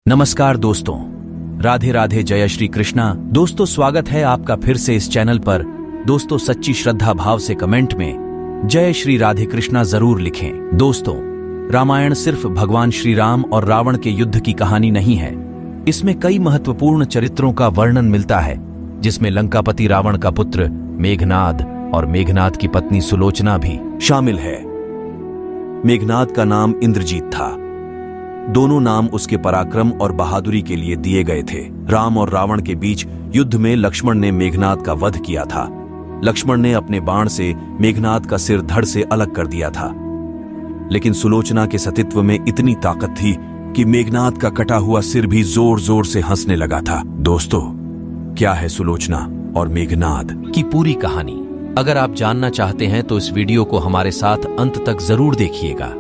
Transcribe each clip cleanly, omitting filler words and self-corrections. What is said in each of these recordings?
नमस्कार दोस्तों, राधे राधे, जय श्री कृष्णा। दोस्तों, स्वागत है आपका फिर से इस चैनल पर। दोस्तों, सच्ची श्रद्धा भाव से कमेंट में जय श्री राधे कृष्णा जरूर लिखें। दोस्तों, रामायण सिर्फ भगवान श्री राम और रावण के युद्ध की कहानी नहीं है। इसमें कई महत्वपूर्ण चरित्रों का वर्णन मिलता है, जिसमें लंकापति रावण का पुत्र मेघनाद और मेघनाद की पत्नी सुलोचना भी शामिल है। मेघनाद का नाम इंद्रजीत था। दोनों नाम उसके पराक्रम और बहादुरी के लिए दिए गए थे। राम और रावण के बीच युद्ध में लक्ष्मण ने मेघनाद का वध किया था। लक्ष्मण ने अपने बाण से मेघनाद का सिर धड़ से अलग कर दिया था, लेकिन सुलोचना के सतीत्व में इतनी ताकत थी कि मेघनाद का कटा हुआ सिर भी जोर जोर से हंसने लगा था। दोस्तों, क्या है सुलोचना और मेघनाद की पूरी कहानी? अगर आप जानना चाहते हैं तो इस वीडियो को हमारे साथ अंत तक जरूर देखिएगा।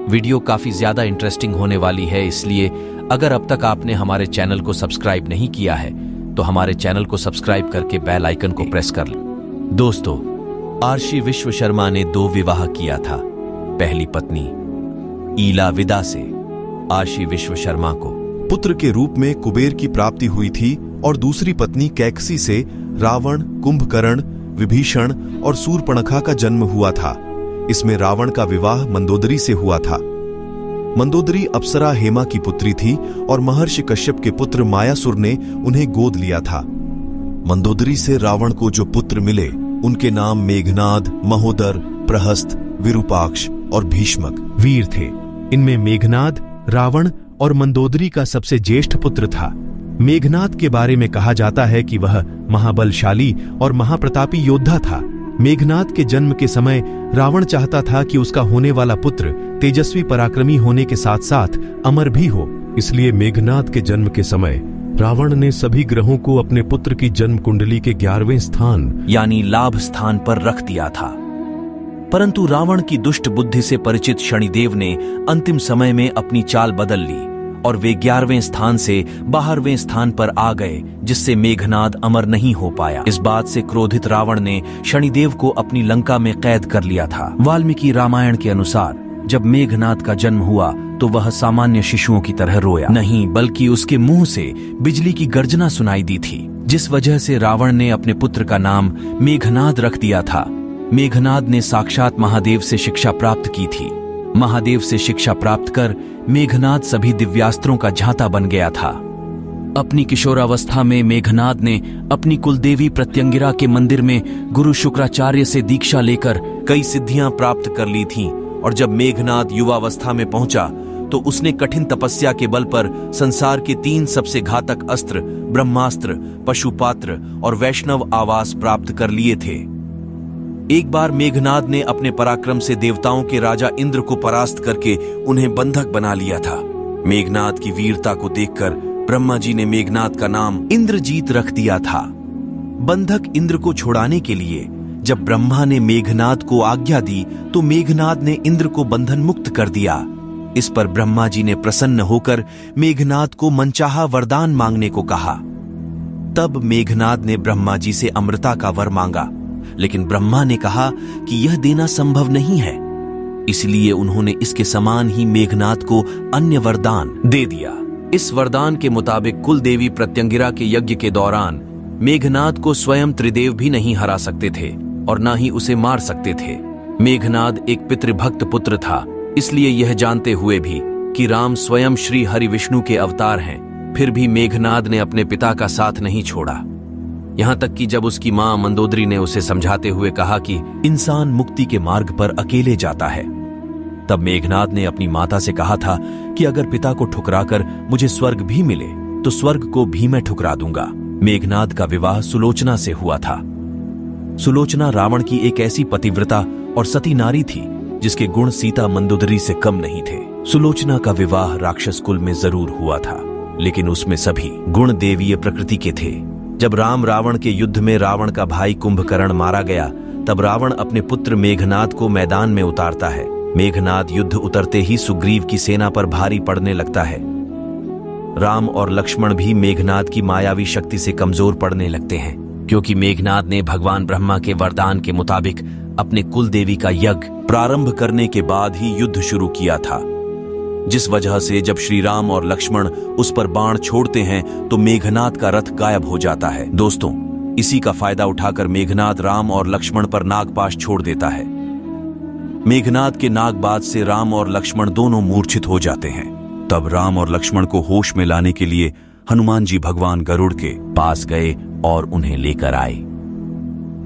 वीडियो काफी ज्यादा इंटरेस्टिंग होने वाली है, इसलिए अगर अब तक आपने हमारे चैनल को सब्सक्राइब नहीं किया है तो हमारे चैनल को सब्सक्राइब करके बेल आइकन को प्रेस कर लें। दोस्तों, आर्षि विश्वशर्मा ने 2 विवाह किया था। पहली पत्नी ईला विदा से आर्षि विश्वशर्मा को पुत्र के रूप में कुबेर की प्राप्ति हुई थी और दूसरी पत्नी कैकसी से रावण, कुंभकर्ण, विभीषण और शूर्पणखा का जन्म हुआ था। इसमें रावण का विवाह मंदोदरी से हुआ था। मंदोदरी अप्सरा हेमा की पुत्री थी और महर्षि कश्यप के पुत्र मायासुर ने उन्हें गोद लिया था। मंदोदरी से रावण को जो पुत्र मिले उनके नाम मेघनाद, महोदर, प्रहस्त, विरूपाक्ष और भीष्मक वीर थे। इनमें मेघनाद रावण और मंदोदरी का सबसे ज्येष्ठ पुत्र था। मेघनाद के बारे में कहा जाता है कि वह महाबलशाली और महाप्रतापी योद्धा था। मेघनाद के जन्म के समय रावण चाहता था कि उसका होने वाला पुत्र तेजस्वी पराक्रमी होने के साथ साथ अमर भी हो। इसलिए मेघनाद के जन्म के समय रावण ने सभी ग्रहों को अपने पुत्र की जन्म कुंडली के 11वें स्थान यानी लाभ स्थान पर रख दिया था। परंतु रावण की दुष्ट बुद्धि से परिचित शनिदेव ने अंतिम समय में अपनी चाल बदल ली और वे 11वें स्थान से 12वें स्थान पर आ गए, जिससे मेघनाद अमर नहीं हो पाया। इस बात से क्रोधित रावण ने शनिदेव को अपनी लंका में कैद कर लिया था। वाल्मीकि रामायण के अनुसार जब मेघनाद का जन्म हुआ तो वह सामान्य शिशुओं की तरह रोया नहीं, बल्कि उसके मुंह से बिजली की गर्जना सुनाई दी थी, जिस वजह से रावण ने अपने पुत्र का नाम मेघनाद रख दिया था। मेघनाद ने साक्षात महादेव से शिक्षा प्राप्त की थी। महादेव से शिक्षा प्राप्त कर मेघनाद सभी दिव्यास्त्रों का झांता बन गया था। अपनी किशोरावस्था में मेघनाद ने अपनी कुलदेवी प्रत्यंगिरा के मंदिर में गुरु शुक्राचार्य से दीक्षा लेकर कई सिद्धियां प्राप्त कर ली थीं, और जब मेघनाद युवावस्था में पहुंचा तो उसने कठिन तपस्या के बल पर संसार के 3 सबसे घातक अस्त्र ब्रह्मास्त्र, पशुपात्र और वैष्णव आवास प्राप्त कर लिए थे। एक बार मेघनाद ने अपने पराक्रम से देवताओं के राजा इंद्र को परास्त करके उन्हें बंधक बना लिया था। मेघनाद की वीरता को देखकर ब्रह्मा जी ने मेघनाद का नाम इंद्रजीत रख दिया था। बंधक इंद्र को छुड़ाने के लिए जब ब्रह्मा ने मेघनाद को आज्ञा दी तो मेघनाद ने इंद्र को बंधन मुक्त कर दिया। इस पर ब्रह्मा जी ने प्रसन्न होकर मेघनाद को मनचाहा वरदान मांगने को कहा। तब मेघनाद ने ब्रह्मा जी से अमृता का वर मांगा, लेकिन ब्रह्मा ने कहा कि यह देना संभव नहीं है। इसलिए उन्होंने इसके समान ही मेघनाद को अन्य वरदान दे दिया। इस वरदान के मुताबिक कुलदेवी प्रत्यंगिरा के यज्ञ के दौरान मेघनाद को स्वयं त्रिदेव भी नहीं हरा सकते थे और न ही उसे मार सकते थे। मेघनाद एक पितृभक्त पुत्र था, इसलिए यह जानते हुए भी कि राम स्वयं श्री हरि विष्णु के अवतार हैं, फिर भी मेघनाद ने अपने पिता का साथ नहीं छोड़ा। यहां तक कि जब उसकी मां मंदोदरी ने उसे समझाते हुए कहा कि इंसान मुक्ति के मार्ग पर अकेले जाता है, तब मेघनाद ने अपनी माता से कहा था कि अगर पिता को ठुकराकर मुझे स्वर्ग भी मिले तो स्वर्ग को भी मैं ठुकरा दूंगा। मेघनाद का विवाह सुलोचना से हुआ था। सुलोचना रावण की एक ऐसी पतिव्रता और सती नारी थी जिसके गुण सीता मंदोदरी से कम नहीं थे। सुलोचना का विवाह राक्षस कुल में जरूर हुआ था, लेकिन उसमें सभी गुण देवीय प्रकृति के थे। जब राम रावण के युद्ध में रावण का भाई कुंभकर्ण मारा गया, तब रावण अपने पुत्र मेघनाद को मैदान में उतारता है। मेघनाद युद्ध उतरते ही सुग्रीव की सेना पर भारी पड़ने लगता है। राम और लक्ष्मण भी मेघनाद की मायावी शक्ति से कमजोर पड़ने लगते हैं, क्योंकि मेघनाद ने भगवान ब्रह्मा के वरदान के मुताबिक अपने कुलदेवी का यज्ञ प्रारंभ करने के बाद ही युद्ध शुरू किया था। जिस वजह से जब श्री राम और लक्ष्मण उस पर बाण छोड़ते हैं तो मेघनाद का रथ गायब हो जाता है। दोस्तों, इसी का फायदा उठाकर मेघनाद राम और लक्ष्मण पर नागपाश छोड़ देता है। मेघनाद के नागबाज से राम और लक्ष्मण दोनों मूर्छित हो जाते हैं। तब राम और लक्ष्मण को होश में लाने के लिए हनुमान जी भगवान गरुड़ के पास गए और उन्हें लेकर आए।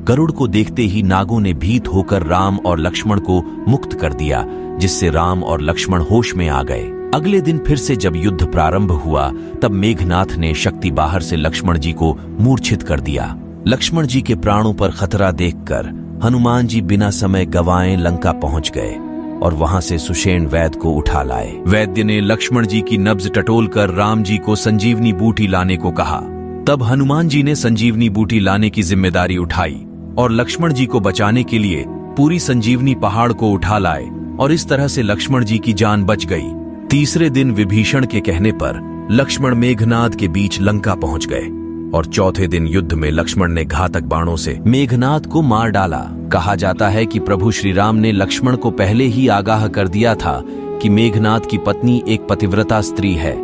गरुड़ को देखते ही नागों ने भीत होकर राम और लक्ष्मण को मुक्त कर दिया, जिससे राम और लक्ष्मण होश में आ गए। अगले दिन फिर से जब युद्ध प्रारंभ हुआ तब मेघनाथ ने शक्ति बाहर से लक्ष्मण जी को मूर्छित कर दिया। लक्ष्मण जी के प्राणों पर खतरा देखकर हनुमान जी बिना समय गवाए लंका पहुंच गए और वहां से सुषेण वैद्य को उठा लाए। वैद्य ने लक्ष्मण जी की नब्ज टटोलकर राम जी को संजीवनी बूटी लाने को कहा। तब हनुमान जी ने संजीवनी बूटी लाने की जिम्मेदारी उठाई और लक्ष्मण जी को बचाने के लिए पूरी संजीवनी पहाड़ को उठा लाए और इस तरह से लक्ष्मण जी की जान बच गई। तीसरे दिन विभीषण के कहने पर लक्ष्मण मेघनाद के बीच लंका पहुंच गए और चौथे दिन युद्ध में लक्ष्मण ने घातक बाणों से मेघनाद को मार डाला। कहा जाता है कि प्रभु श्री राम ने लक्ष्मण को पहले ही आगाह कर दिया था कि मेघनाद की पत्नी एक पतिव्रता स्त्री है।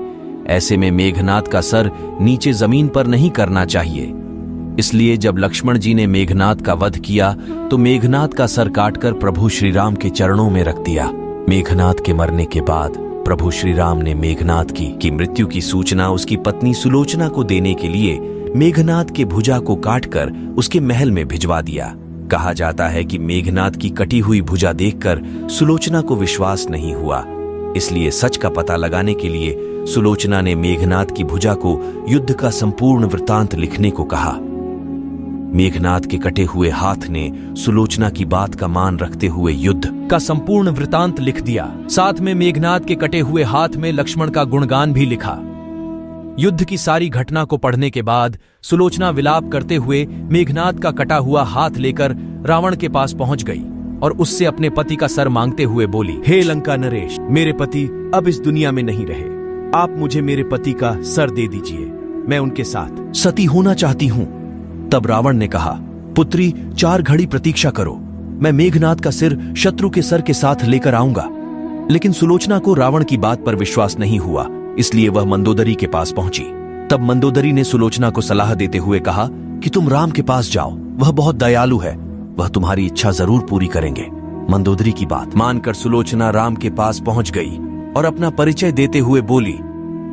ऐसे में मेघनाद का सर नीचे जमीन पर नहीं करना चाहिए। इसलिए जब लक्ष्मण जी ने मेघनाद का वध किया तो मेघनाद का सर काटकर प्रभु श्री राम के चरणों में रख दिया। मेघनाद के मरने के बाद प्रभु श्री राम ने मेघनाद की मृत्यु की सूचना उसकी पत्नी सुलोचना को देने के लिए मेघनाद के भुजा को काटकर उसके महल में भिजवा दिया। कहा जाता है कि मेघनाद की कटी हुई भुजा देखकर सुलोचना को विश्वास नहीं हुआ, इसलिए सच का पता लगाने के लिए सुलोचना ने मेघनाद की भुजा को युद्ध का संपूर्ण वृतांत लिखने को कहा। मेघनाद के कटे हुए हाथ ने सुलोचना की बात का मान रखते हुए युद्ध का संपूर्ण वृतांत लिख दिया। साथ में मेघनाद के कटे हुए हाथ में लक्ष्मण का गुणगान भी लिखा। युद्ध की सारी घटना को पढ़ने के बाद सुलोचना विलाप करते हुए मेघनाद का कटा हुआ हाथ लेकर रावण के पास पहुंच गई और उससे अपने पति का सर मांगते हुए बोली, हे लंका नरेश, मेरे पति अब इस दुनिया में नहीं रहे, आप मुझे मेरे पति का सर दे दीजिए, मैं उनके साथ सती होना चाहती हूं। तब रावण ने कहा, पुत्री 4 घड़ी प्रतीक्षा करो, मैं मेघनाद का सिर शत्रु के सर के साथ लेकर आऊंगा। लेकिन सुलोचना को रावण की बात पर विश्वास नहीं हुआ, इसलिए वह मंदोदरी के पास पहुंची। तब मंदोदरी ने सुलोचना को सलाह देते हुए कहा कि तुम राम के पास जाओ, वह बहुत दयालु है, वह तुम्हारी इच्छा जरूर पूरी करेंगे। मंदोदरी की बात मानकर सुलोचना राम के पास पहुंच गई और अपना परिचय देते हुए बोली,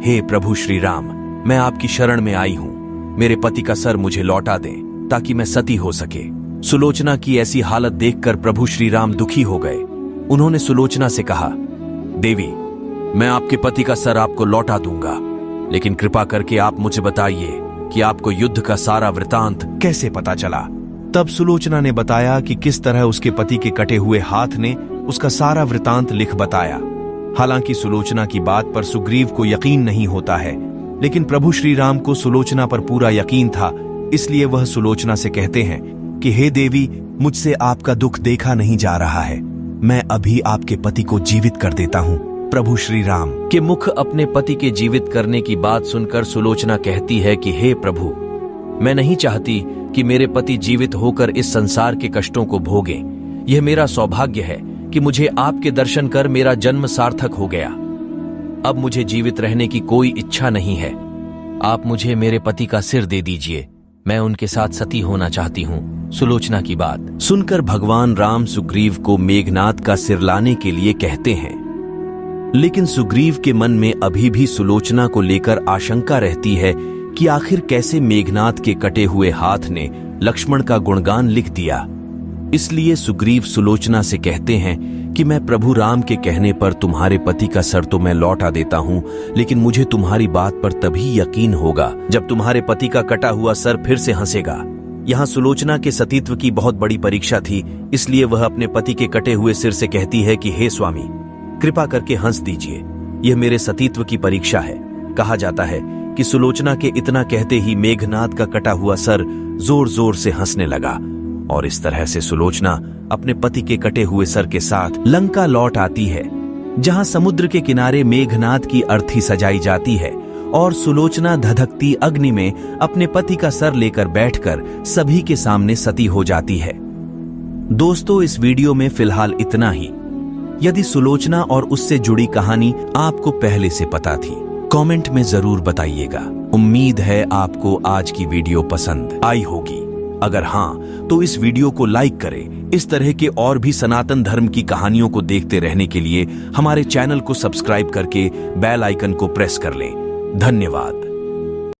हे प्रभु श्री राम, मैं आपकी शरण में आई हूं, मेरे पति का सर मुझे लौटा दें ताकि मैं सती हो सके। सुलोचना की ऐसी हालत देखकर प्रभु श्री राम दुखी हो गए। उन्होंने सुलोचना से कहा, देवी, मैं आपके पति का सर आपको लौटा दूंगा, लेकिन कृपा करके आप मुझे बताइए कि आपको युद्ध का सारा वृतांत कैसे पता चला। तब सुलोचना ने बताया कि किस तरह उसके पति के कटे हुए हाथ ने उसका सारा वृतांत लिख बताया। हालांकि सुलोचना की बात पर सुग्रीव को यकीन नहीं होता है, लेकिन प्रभु श्री राम को सुलोचना पर पूरा यकीन था, इसलिए वह सुलोचना से कहते हैं कि हे देवी, मुझसे आपका दुख देखा नहीं जा रहा है, मैं अभी आपके पति को जीवित कर देता हूँ। प्रभु श्री राम के मुख अपने पति के जीवित करने की बात सुनकर सुलोचना कहती है कि हे प्रभु, मैं नहीं चाहती कि मेरे पति जीवित होकर इस संसार के कष्टों को भोगें। यह मेरा सौभाग्य है कि मुझे आपके दर्शन कर मेरा जन्म सार्थक हो गया। अब मुझे जीवित रहने की कोई इच्छा नहीं है, आप मुझे मेरे पति का सिर दे दीजिए, मैं उनके साथ सती होना चाहती हूँ। सुलोचना की बात सुनकर भगवान राम सुग्रीव को मेघनाद का सिर लाने के लिए कहते हैं, लेकिन सुग्रीव के मन में अभी भी सुलोचना को लेकर आशंका रहती है कि आखिर कैसे मेघनाद के कटे हुए हाथ ने लक्ष्मण का गुणगान लिख दिया। इसलिए सुग्रीव सुलोचना से कहते हैं कि मैं प्रभु राम के कहने पर तुम्हारे पति का सर तो मैं लौटा देता हूँ, लेकिन मुझे तुम्हारी बात पर तभी यकीन होगा जब तुम्हारे पति का कटा हुआ सर फिर से हंसेगा। यहाँ सुलोचना के सतीत्व की बहुत बड़ी परीक्षा थी, इसलिए वह अपने पति के कटे हुए सिर से कहती है कि हे स्वामी, कृपा करके हंस दीजिए, यह मेरे सतीत्व की परीक्षा है। कहा जाता है कि सुलोचना के इतना कहते ही मेघनाद का कटा हुआ सर जोर जोर से हंसने लगा और इस तरह से सुलोचना अपने पति के कटे हुए सर के साथ लंका लौट आती है, जहां समुद्र के किनारे मेघनाद की अर्थी सजाई जाती है और सुलोचना धधकती अग्नि में अपने पति का सर लेकर बैठकर सभी के सामने सती हो जाती है। दोस्तों, इस वीडियो में फिलहाल इतना ही। यदि सुलोचना और उससे जुड़ी कहानी आपको पहले से पता थी, कमेंट में जरूर बताइएगा। उम्मीद है आपको आज की वीडियो पसंद आई होगी। अगर हाँ, तो इस वीडियो को लाइक करें। इस तरह के और भी सनातन धर्म की कहानियों को देखते रहने के लिए हमारे चैनल को सब्सक्राइब करके बेल आइकन को प्रेस कर लें। धन्यवाद।